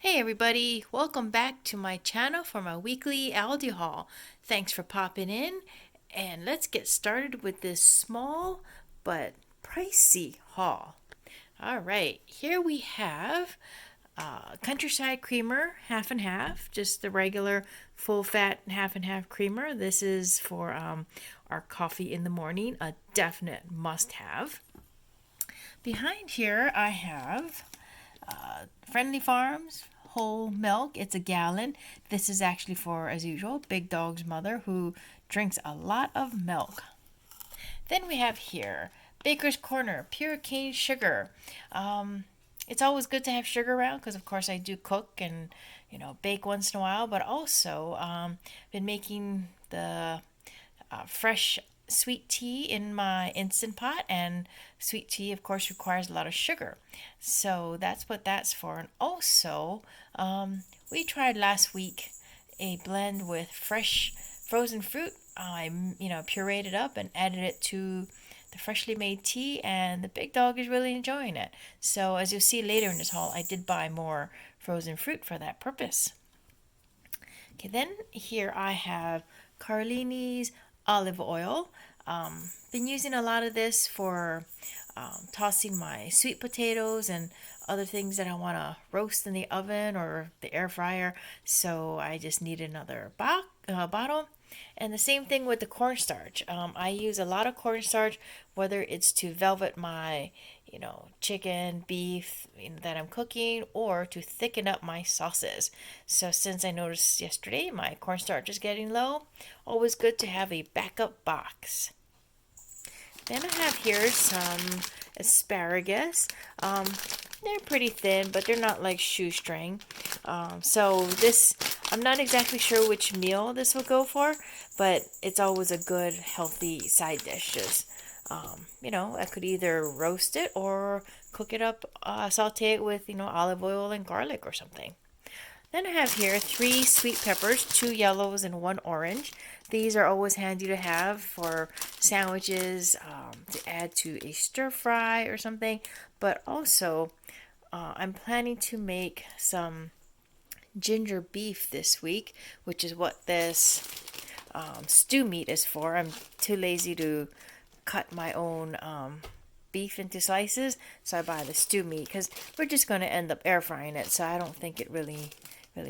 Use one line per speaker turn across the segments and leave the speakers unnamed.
Hey everybody, welcome back to my channel for my weekly ALDI haul. Thanks for popping in, and let's get started with this small but pricey haul. Alright, here we have countryside creamer, half and half, just the regular full fat half and half creamer. This is for our coffee in the morning, a definite must have. Behind here I have Friendly Farms whole milk. It's a gallon. This is actually for, as usual, Big Dog's mother who drinks a lot of milk. Then we have here Baker's Corner pure cane sugar. It's always good to have sugar around because, of course, I do cook and bake once in a while, but also been making the fresh sweet tea in my instant pot, and sweet tea of course requires a lot of sugar, so that's what that's for. And also we tried last week a blend with fresh frozen fruit. I pureed it up and added it to the freshly made tea, and the big dog is really enjoying it. So as you'll see later in this haul, I did buy more frozen fruit for that purpose. Okay, then here I have Carlini's olive oil. Been using a lot of this for tossing my sweet potatoes and other things that I want to roast in the oven or the air fryer. So I just need another bottle. And the same thing with the cornstarch. I use a lot of cornstarch, whether it's to velvet my, chicken, beef that I'm cooking, or to thicken up my sauces. So since I noticed yesterday my cornstarch is getting low, always good to have a backup box. Then I have here some asparagus. They're pretty thin, but they're not like shoestring. So this, I'm not exactly sure which meal this will go for, but it's always a good, healthy side dish. Just, I could either roast it or cook it up, saute it with, olive oil and garlic or something. Then I have here 3 sweet peppers, 2 yellows and 1 orange. These are always handy to have for sandwiches, to add to a stir fry or something. But also, I'm planning to make some ginger beef this week, which is what this stew meat is for. I'm too lazy to cut my own beef into slices, so I buy the stew meat because we're just going to end up air frying it. So I don't think it really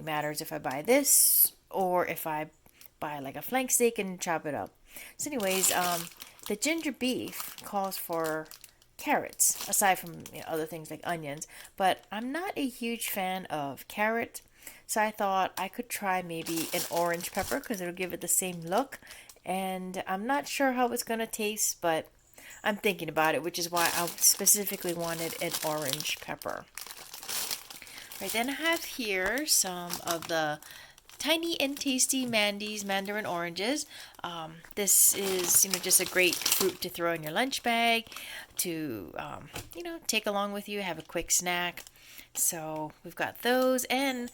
matters if I buy this or if I buy like a flank steak and chop it up. So anyways, the ginger beef calls for carrots, aside from other things like onions, but I'm not a huge fan of carrot, so I thought I could try maybe an orange pepper because it'll give it the same look, and I'm not sure how it's going to taste, but I'm thinking about it, which is why I specifically wanted an orange pepper. Right, then I have here some of the tiny and tasty Mandy's mandarin oranges. This is, just a great fruit to throw in your lunch bag to, take along with you, have a quick snack. So we've got those, and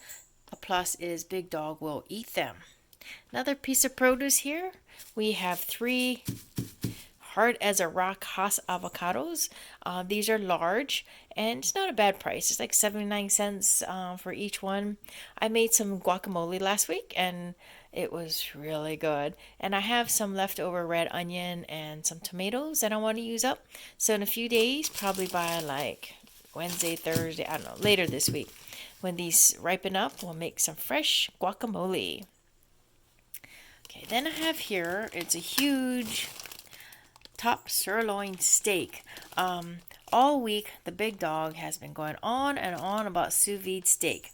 a plus is Big Dog will eat them. Another piece of produce here. We have 3 hard as a rock Hass avocados. These are large, and it's not a bad price. It's like 79 cents for each one. I made some guacamole last week, and it was really good. And I have some leftover red onion and some tomatoes that I want to use up. So in a few days, probably by like Wednesday, Thursday, I don't know, later this week, when these ripen up, we'll make some fresh guacamole. Okay, then I have here, it's a huge top sirloin steak. All week, the big dog has been going on and on about sous vide steak.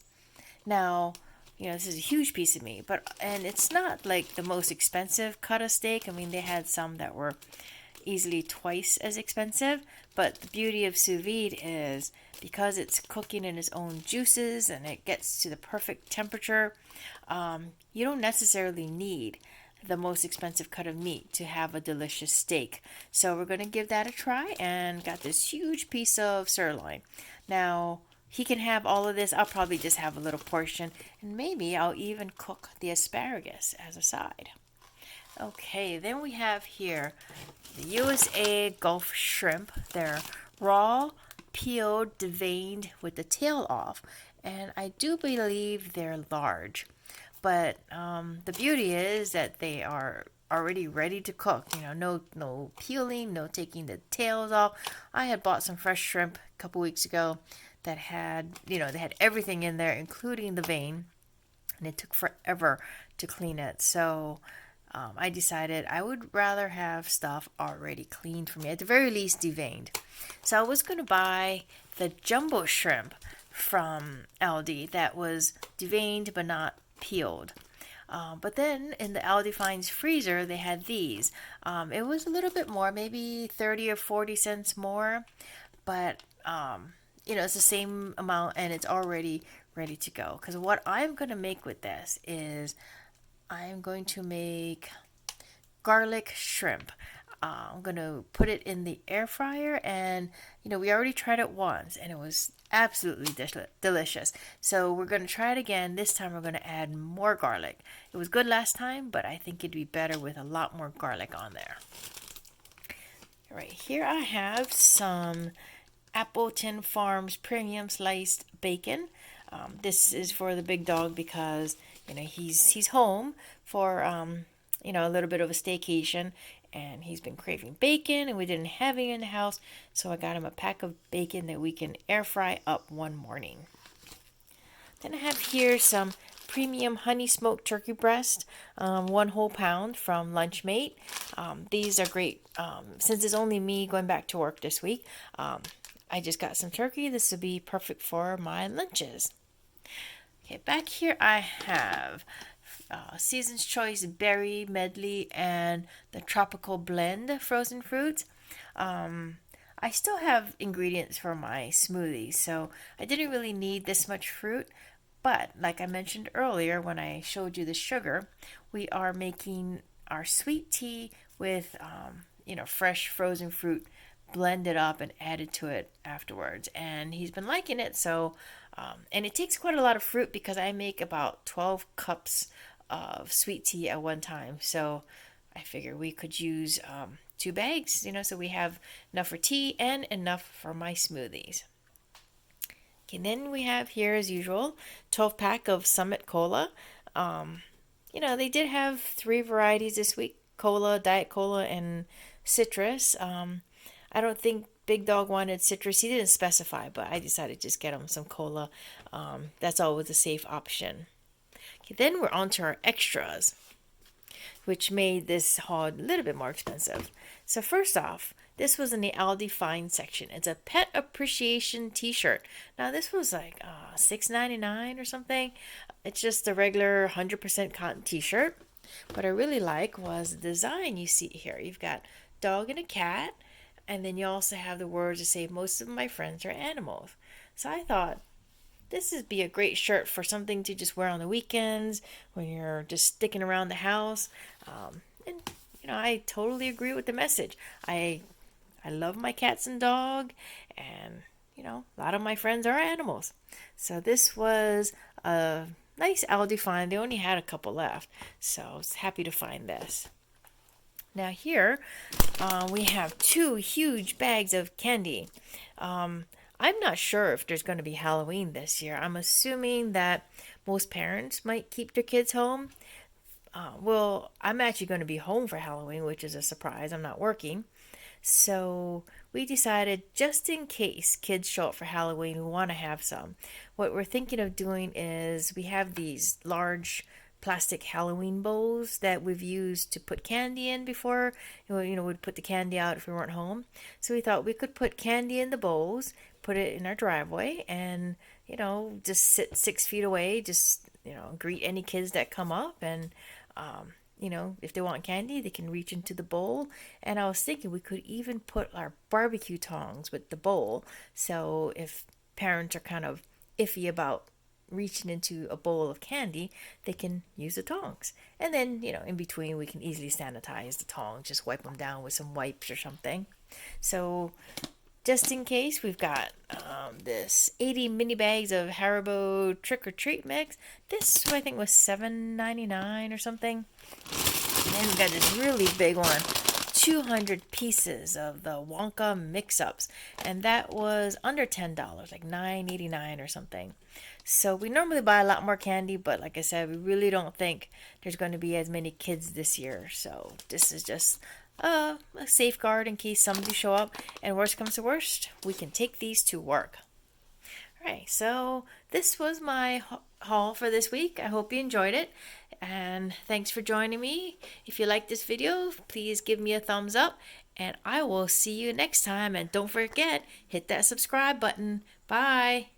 Now, this is a huge piece of meat, and it's not like the most expensive cut of steak. I mean, they had some that were easily twice as expensive, but the beauty of sous vide is because it's cooking in its own juices and it gets to the perfect temperature, you don't necessarily need the most expensive cut of meat to have a delicious steak. So we're going to give that a try, and got this huge piece of sirloin. Now, he can have all of this. I'll probably just have a little portion, and maybe I'll even cook the asparagus as a side. Okay, then we have here the USA Gulf shrimp. They're raw, peeled, deveined with the tail off. and I do believe they're large. But the beauty is that they are already ready to cook. No peeling, no taking the tails off. I had bought some fresh shrimp a couple weeks ago that had, they had everything in there, including the vein, and it took forever to clean it. So I decided I would rather have stuff already cleaned for me, at the very least deveined. So I was going to buy the jumbo shrimp from ALDI that was deveined but not peeled. But then in the ALDI Finds freezer, they had these. It was a little bit more, maybe 30 or 40 cents more, but it's the same amount and it's already ready to go. Because what I'm going to make with this is I'm going to make garlic shrimp. I'm going to put it in the air fryer, and we already tried it once and it was absolutely delicious. So we're going to try it again. This time we're going to add more garlic. It was good last time, but I think it'd be better with a lot more garlic on there. Right here I have some Appleton Farms premium sliced bacon. This is for the big dog because he's home for a little bit of a staycation, and he's been craving bacon, and we didn't have any in the house, so I got him a pack of bacon that we can air fry up one morning. Then I have here some premium honey smoked turkey breast, 1 whole pound from Lunchmate. These are great. Since it's only me going back to work this week, I just got some turkey. This will be perfect for my lunches. Okay, back here I have Season's Choice Berry Medley and the Tropical Blend frozen fruits. I still have ingredients for my smoothies, so I didn't really need this much fruit. But like I mentioned earlier when I showed you the sugar, we are making our sweet tea with fresh frozen fruit blended up and added to it afterwards, and he's been liking it. So and it takes quite a lot of fruit because I make about 12 cups of sweet tea at one time, so I figure we could use 2 bags, so we have enough for tea and enough for my smoothies. Okay, then we have here, as usual, 12-pack of Summit Cola. They did have 3 varieties this week: cola, diet cola, and citrus. I don't think Big Dog wanted citrus. He didn't specify, but I decided to just get him some cola. That's always a safe option. Okay, then we're on to our extras, which made this haul a little bit more expensive. So first off, this was in the Aldi Find section. It's a pet appreciation t-shirt. Now this was like $6.99 or something. It's just a regular 100% cotton t-shirt. What I really like was the design you see here. You've got dog and a cat, and then you also have the words to say most of my friends are animals. So I thought this would be a great shirt for something to just wear on the weekends when you're just sticking around the house. And I totally agree with the message. I love my cats and dog, and a lot of my friends are animals. So this was a nice Aldi find. They only had a couple left, so I was happy to find this. Now here we have 2 huge bags of candy. I'm not sure if there's going to be Halloween this year. I'm assuming that most parents might keep their kids home. Well, I'm actually going to be home for Halloween, which is a surprise. I'm not working. So we decided, just in case kids show up for Halloween, we want to have some. What we're thinking of doing is we have these large plastic Halloween bowls that we've used to put candy in before. We'd put the candy out if we weren't home. So we thought we could put candy in the bowls, put it in our driveway, and just sit 6 feet away, just greet any kids that come up, and if they want candy, they can reach into the bowl. And I was thinking we could even put our barbecue tongs with the bowl, so if parents are kind of iffy about reaching into a bowl of candy, they can use the tongs. And then, in between, we can easily sanitize the tongs, just wipe them down with some wipes or something. So just in case, we've got this 80 mini bags of Haribo Trick or Treat mix. This, I think, was $7.99 or something. And then we got this really big one, 200 pieces of the Wonka mix-ups, and that was under $10, like $9.89 or something. So we normally buy a lot more candy, but like I said, we really don't think there's going to be as many kids this year. So this is just a safeguard in case somebody show up, and worst comes to worst, we can take these to work. Alright, so this was my haul for this week. I hope you enjoyed it, and thanks for joining me. If you like this video, please give me a thumbs up, and I will see you next time. And don't forget, hit that subscribe button. Bye!